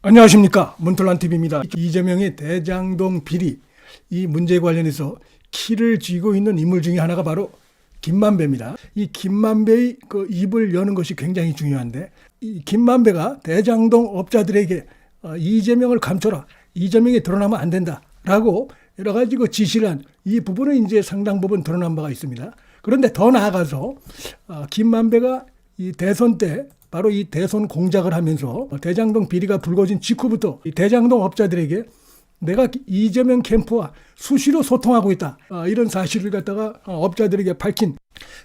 안녕하십니까, 문틀란TV입니다. 이재명의 대장동 비리 이 문제에 관련해서 키를 쥐고 있는 인물 중에 하나가 바로 김만배입니다. 이 김만배의 그 입을 여는 것이 굉장히 중요한데, 이 김만배가 대장동 업자들에게 이재명을 감춰라, 이재명이 드러나면 안 된다라고 여러 가지 그 지시를 한 이 부분은 이제 상당 부분 드러난 바가 있습니다. 그런데 더 나아가서 김만배가 이 대선 때 바로 이 대선 공작을 하면서 대장동 비리가 불거진 직후부터 이 대장동 업자들에게 내가 이재명 캠프와 수시로 소통하고 있다, 이런 사실을 갖다가 업자들에게 밝힌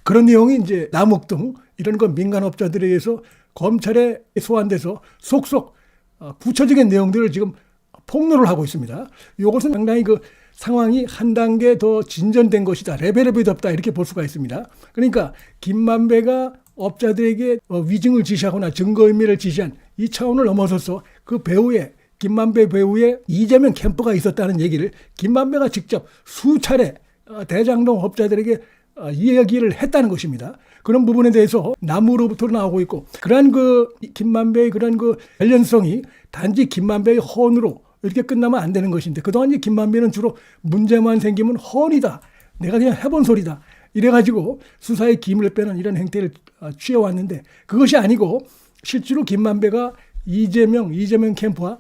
그런 내용이 이제 남욱 등 이런 거 민간 업자들에 의해서 검찰에 소환돼서 속속 구체적인 내용들을 지금 폭로를 하고 있습니다. 이것은 상당히 그 상황이 한 단계 더 진전된 것이다, 레벨업이 덥다, 이렇게 볼 수가 있습니다. 그러니까 김만배가 업자들에게 위증을 지시하거나 증거인멸을 지시한 이 차원을 넘어서서 그 배후에, 김만배 배후에 이재명 캠프가 있었다는 얘기를 김만배가 직접 수차례 대장동 업자들에게 이야기를 했다는 것입니다. 그런 부분에 대해서 남으로부터 나오고 있고, 그러한 그 김만배의 그런 그 관련성이 단지 김만배의 헌으로 이렇게 끝나면 안 되는 것인데, 그동안 이제 김만배는 주로 문제만 생기면 헌이다, 내가 그냥 해본 소리다, 이래가지고 수사의 기물을 빼는 이런 행태를 취해왔는데, 그것이 아니고 실제로 김만배가 이재명 캠프와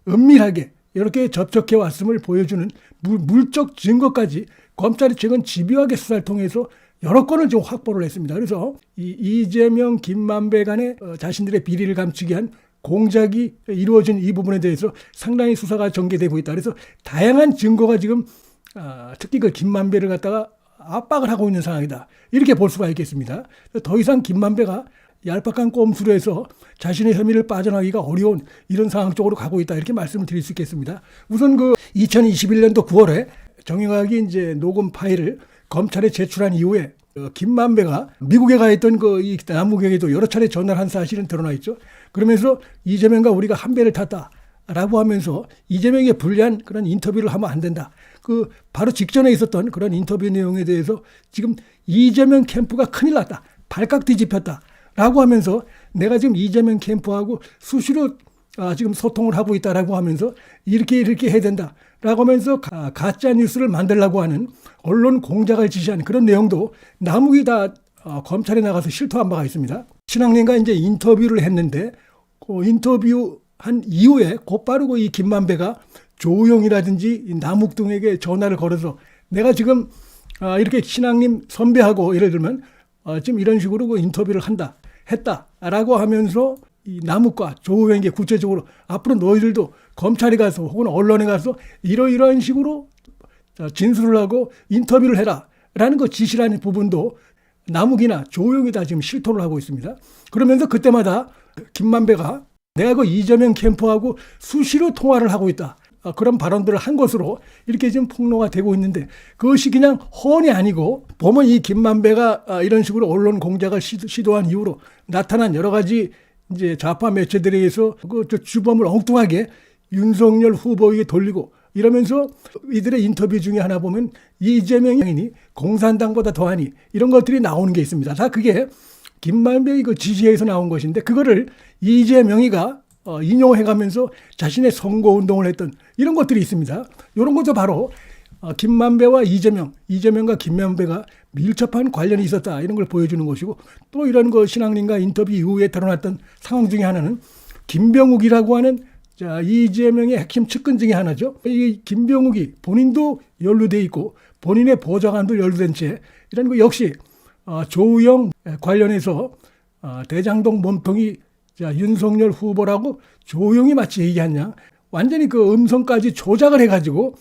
은밀하게 이렇게 접촉해 왔음을 보여주는 물적 증거까지 검찰이 최근 집요하게 수사를 통해서 여러 건을 좀 확보를 했습니다. 그래서 이재명, 김만배 간의 자신들의 비리를 감추기 위한 공작이 이루어진 이 부분에 대해서 상당히 수사가 전개되고 있다. 그래서 다양한 증거가 지금 특히 그 김만배를 갖다가 압박을 하고 있는 상황이다, 이렇게 볼 수가 있겠습니다. 더 이상 김만배가 얄팍한 꼼수로 해서 자신의 혐의를 빠져나가기가 어려운 이런 상황 쪽으로 가고 있다, 이렇게 말씀을 드릴 수 있겠습니다. 우선 그 2021년도 9월에 정영학이 이제 녹음 파일을 검찰에 제출한 이후에 김만배가 미국에 가 있던 이 남욱에게도 여러 차례 전화를 한 사실은 드러나 있죠. 그러면서 이재명과 우리가 한 배를 탔다라고 하면서 이재명에 불리한 그런 인터뷰를 하면 안 된다, 그 바로 직전에 있었던 그런 인터뷰 내용에 대해서 지금 이재명 캠프가 큰일 났다, 발칵 뒤집혔다 라고 하면서 내가 지금 이재명 캠프하고 수시로 지금 소통을 하고 있다라고 하면서 이렇게 해야 된다 라고 하면서 가짜 뉴스를 만들려고 하는 언론 공작을 지시한 그런 내용도 남욱이 다 검찰에 나가서 실토한 바가 있습니다. 신학님과 이제 인터뷰를 했는데, 그 인터뷰한 이후에 곧바로 이 김만배가 조우영이라든지 남욱 등에게 전화를 걸어서 내가 지금 이렇게 신학님 선배하고 예를 들면 지금 이런 식으로 그 인터뷰를 했다라고 하면서 이 남욱과 조우영에게 구체적으로 앞으로 너희들도 검찰에 가서 혹은 언론에 가서 이러이러한 식으로 진술을 하고 인터뷰를 해라 라는 거 지시라는 부분도 남욱이나 조우영이 다 지금 실토를 하고 있습니다. 그러면서 그때마다 김만배가 내가 그 이재명 캠프하고 수시로 통화를 하고 있다, 그런 발언들을 한 것으로 이렇게 지금 폭로가 되고 있는데, 그것이 그냥 헌이 아니고 보면 이 김만배가 이런 식으로 언론 공작을 시도한 이후로 나타난 여러 가지 이제 좌파 매체들에 의해서 그 주범을 엉뚱하게 윤석열 후보에게 돌리고 이러면서 이들의 인터뷰 중에 하나 보면 이재명이 공산당보다 더하니 이런 것들이 나오는 게 있습니다. 다 그게 김만배의 그 지시에서 나온 것인데, 그거를 이재명이가 인용해가면서 자신의 선거운동을 했던 이런 것들이 있습니다. 이런 것도 바로 김만배와 이재명과 김만배가 밀접한 관련이 있었다, 이런 걸 보여주는 것이고, 또 이런 거 신학님과 인터뷰 이후에 드러났던 상황 중에 하나는 김병욱이라고 하는 이재명의 핵심 측근 중에 하나죠. 이 김병욱이 본인도 연루돼 있고 본인의 보좌관도 연루된 채 이런 거 역시 조우영 관련해서 대장동 몸통이 윤석열 후보라고 조우영이 마치 얘기하냐, 완전히 그 음성까지 조작을 해가지고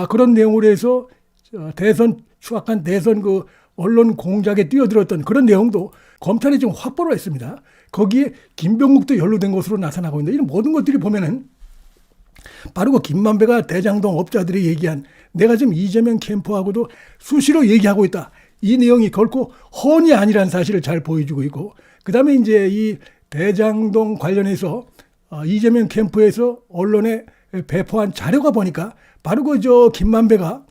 그런 내용으로 해서 추악한 대선 그 언론 공작에 뛰어들었던 그런 내용도 검찰이 지금 확보를 했습니다. 거기에 김병욱도 연루된 것으로 나타나고 있는데, 이런 모든 것들이 보면은 바로 그 김만배가 대장동 업자들이 얘기한 내가 지금 이재명 캠프하고도 수시로 얘기하고 있다, 이 내용이 결코 헌이 아니라는 사실을 잘 보여주고 있고, 그 다음에 이제 이 대장동 관련해서 이재명 캠프에서 언론에 배포한 자료가 보니까 바로 김만배가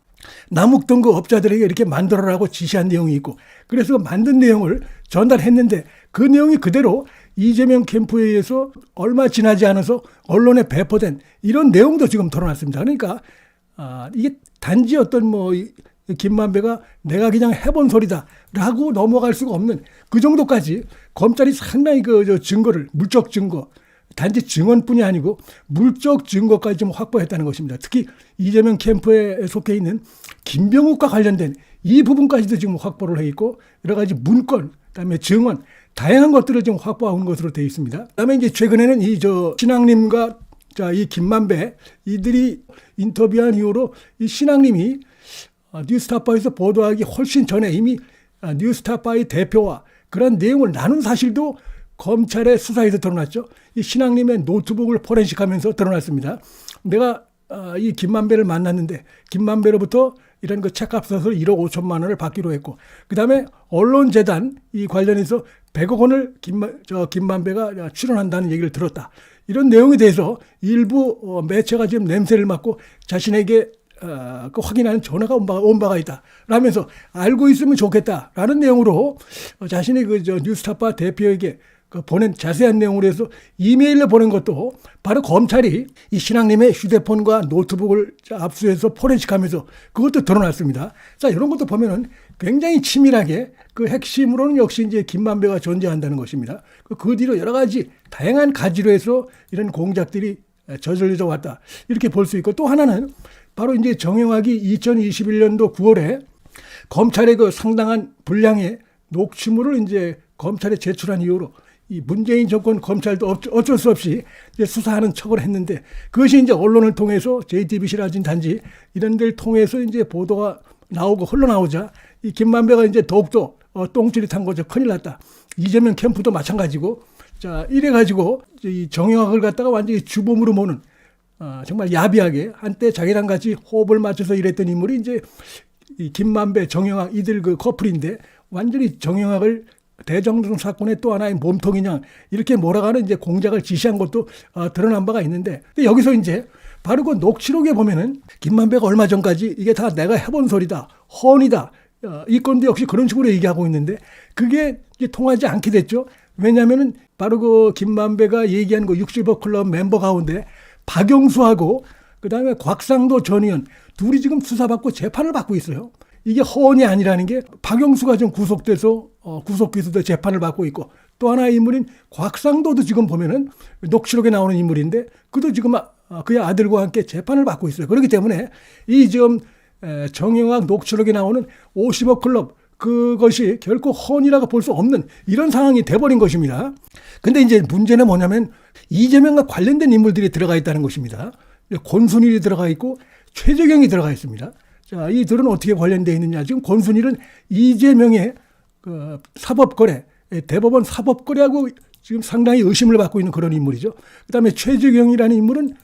남욱 등 그 업자들에게 이렇게 만들어라고 지시한 내용이 있고, 그래서 만든 내용을 전달했는데 그 내용이 그대로 이재명 캠프에 의해서 얼마 지나지 않아서 언론에 배포된 이런 내용도 지금 드러났습니다. 그러니까 이게 단지 어떤 뭐 김만배가 내가 그냥 해본 소리다라고 넘어갈 수가 없는 그 정도까지 검찰이 상당히 그 증거를 물적 증거 단지 증언뿐이 아니고 물적 증거까지 좀 확보했다는 것입니다. 특히 이재명 캠프에 속해 있는 김병욱과 관련된 이 부분까지도 지금 확보를 해 있고 여러 가지 문건, 그다음에 증언 다양한 것들을 지금 확보한 것으로 되어 있습니다. 그다음에 이제 최근에는 신앙님과 이 김만배 이들이 인터뷰한 이후로 이 신앙님이 뉴스타파에서 보도하기 훨씬 전에 이미 뉴스타파의 대표와 그런 내용을 나눈 사실도 검찰의 수사에서 드러났죠. 이 신앙님의 노트북을 포렌식하면서 드러났습니다. 내가 이 김만배를 만났는데 김만배로부터 이런 그 책값 써서 1억 5천만 원을 받기로 했고 그다음에 언론재단 이 관련해서 100억 원을 김만배가 출연한다는 얘기를 들었다. 이런 내용에 대해서 일부 매체가 지금 냄새를 맡고 자신에게 그 확인하는 전화가 온 바가 있다. 라면서 알고 있으면 좋겠다라는 내용으로 자신의 뉴스타파 대표에게 보낸 자세한 내용으로 해서 이메일을 보낸 것도 바로 검찰이 이 신앙님의 휴대폰과 노트북을 압수해서 포렌식하면서 그것도 드러났습니다. 자, 이런 것도 보면은 굉장히 치밀하게 그 핵심으로는 역시 이제 김만배가 존재한다는 것입니다. 그 뒤로 여러 가지 다양한 가지로 해서 이런 공작들이 저질러져 왔다. 이렇게 볼 수 있고 또 하나는 바로 이제 정영학이 2021년도 9월에 검찰의 그 상당한 분량의 녹취물을 이제 검찰에 제출한 이후로 이 문재인 정권 검찰도 어쩔 수 없이 이제 수사하는 척을 했는데 그것이 이제 언론을 통해서 JTBC라든지 단지 이런 데를 통해서 이제 보도가 나오고 흘러나오자 이 김만배가 이제 더욱더 똥줄이 탄 거죠. 큰일 났다. 이재명 캠프도 마찬가지고 자 이래가지고 이 정영학을 갖다가 완전히 주범으로 모는 정말 야비하게 한때 자기랑 같이 호흡을 맞춰서 일했던 인물이 이제 이 김만배, 정영학 이들 그 커플인데 완전히 정영학을 대장동 사건의 또 하나의 몸통이냐 이렇게 몰아가는 이제 공작을 지시한 것도 드러난 바가 있는데 여기서 이제 바로 그 녹취록에 보면은 김만배가 얼마 전까지 이게 다 내가 해본 소리다, 헌이다. 이 건도 역시 그런 식으로 얘기하고 있는데 그게 이제 통하지 않게 됐죠. 왜냐하면은 바로 그 김만배가 얘기한 그 60억 클럽 멤버 가운데 박영수하고 그다음에 곽상도 전 의원 둘이 지금 수사받고 재판을 받고 있어요. 이게 허언이 아니라는 게 박영수가 지금 구속돼서 구속기소돼 재판을 받고 있고 또 하나의 인물인 곽상도도 지금 보면은 녹취록에 나오는 인물인데 그도 지금 그의 아들과 함께 재판을 받고 있어요. 그렇기 때문에 이 지금 정영학 녹취록에 나오는 50억 클럽 그것이 결코 허언이라고 볼 수 없는 이런 상황이 돼버린 것입니다. 근데 이제 문제는 뭐냐면 이재명과 관련된 인물들이 들어가 있다는 것입니다. 권순일이 들어가 있고 최재경이 들어가 있습니다. 자, 이들은 어떻게 관련되어 있느냐. 지금 권순일은 이재명의 그 사법거래, 대법원 사법거래하고 지금 상당히 의심을 받고 있는 그런 인물이죠. 그 다음에 최재경이라는 인물은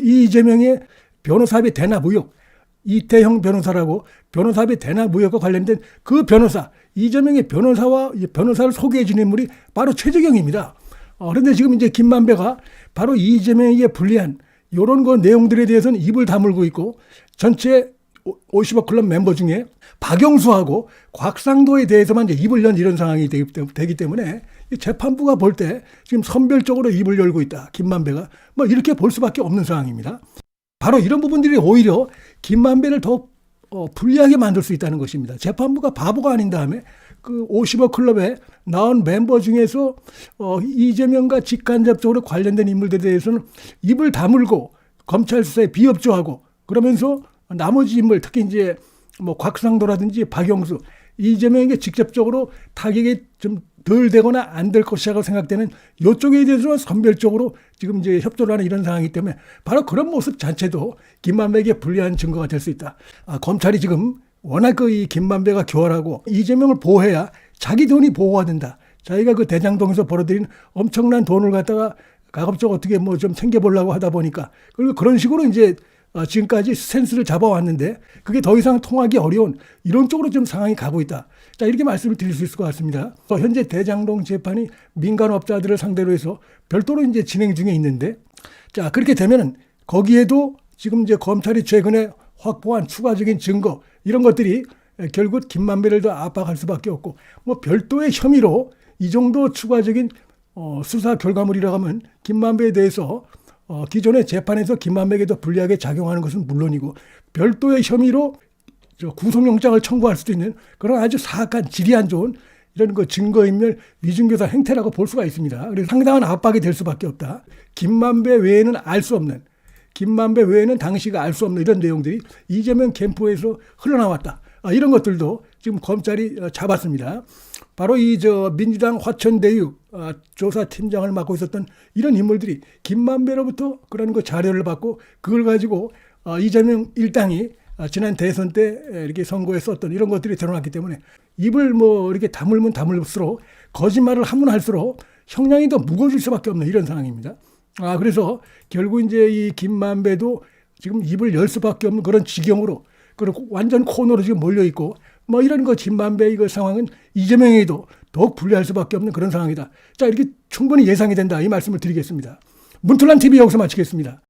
이재명의 변호사비 대납 의혹, 이태형 변호사라고 변호사비 대납 의혹과 관련된 그 변호사, 이재명의 변호사를 소개해 준 인물이 바로 최재경입니다. 그런데 지금 이제 김만배가 바로 이재명에게 불리한 이런 거 내용들에 대해서는 입을 다물고 있고 전체 50억 클럽 멤버 중에 박영수하고 곽상도에 대해서만 이제 입을 연 이런 상황이 되기 때문에 재판부가 볼 때 지금 선별적으로 입을 열고 있다. 김만배가 뭐 이렇게 볼 수밖에 없는 상황입니다. 바로 이런 부분들이 오히려 김만배를 더 불리하게 만들 수 있다는 것입니다. 재판부가 바보가 아닌 다음에 그 50억 클럽에 나온 멤버 중에서 이재명과 직간접적으로 관련된 인물들에 대해서는 입을 다물고 검찰 수사에 비협조하고 그러면서 나머지 인물 특히 이제 뭐 곽상도라든지 박영수 이재명에게 직접적으로 타격이 좀 덜 되거나 안 될 것이라고 생각되는 이쪽에 대해서는 선별적으로 지금 이제 협조를 하는 이런 상황이기 때문에 바로 그런 모습 자체도 김만배에게 불리한 증거가 될 수 있다. 검찰이 지금 워낙 이 김만배가 교활하고 이재명을 보호해야 자기 돈이 보호가 된다. 자기가 그 대장동에서 벌어들인 엄청난 돈을 갖다가 가급적 어떻게 뭐 좀 챙겨보려고 하다 보니까 그리고 그런 식으로 이제 지금까지 스탠스를 잡아왔는데 그게 더 이상 통하기 어려운 이런 쪽으로 좀 상황이 가고 있다. 자, 이렇게 말씀을 드릴 수 있을 것 같습니다. 현재 대장동 재판이 민간업자들을 상대로 해서 별도로 이제 진행 중에 있는데 자, 그렇게 되면은 거기에도 지금 이제 검찰이 최근에 확보한 추가적인 증거 이런 것들이 결국 김만배를 더 압박할 수밖에 없고 뭐 별도의 혐의로 이 정도 추가적인 수사 결과물이라고 하면 김만배에 대해서 기존의 재판에서 김만배에게 더 불리하게 작용하는 것은 물론이고 별도의 혐의로 구속영장을 청구할 수도 있는 그런 아주 사악한 질이 안 좋은 이런 증거인멸 위증교사 행태라고 볼 수가 있습니다. 그래서 상당한 압박이 될 수밖에 없다. 김만배 외에는 알 수 없는, 김만배 외에는 당시가 알 수 없는 이런 내용들이 이재명 캠프에서 흘러나왔다. 이런 것들도 지금 검찰이 잡았습니다. 바로 이 민주당 화천대유 조사팀장을 맡고 있었던 이런 인물들이 김만배로부터 그런 자료를 받고 그걸 가지고 이재명 일당이 지난 대선 때 이렇게 선거에 썼던 이런 것들이 드러났기 때문에 입을 이렇게 다물면 다물수록 거짓말을 하면 할수록 형량이 더 무거워질 수밖에 없는 이런 상황입니다. 그래서 결국 이제 이 김만배도 지금 입을 열 수밖에 없는 그런 지경으로 그리고 완전 코너로 지금 몰려 있고 이런 김만배 상황은 이재명에게도 더욱 불리할 수밖에 없는 그런 상황이다. 자, 이렇게 충분히 예상이 된다 이 말씀을 드리겠습니다. 문틀란 TV 여기서 마치겠습니다.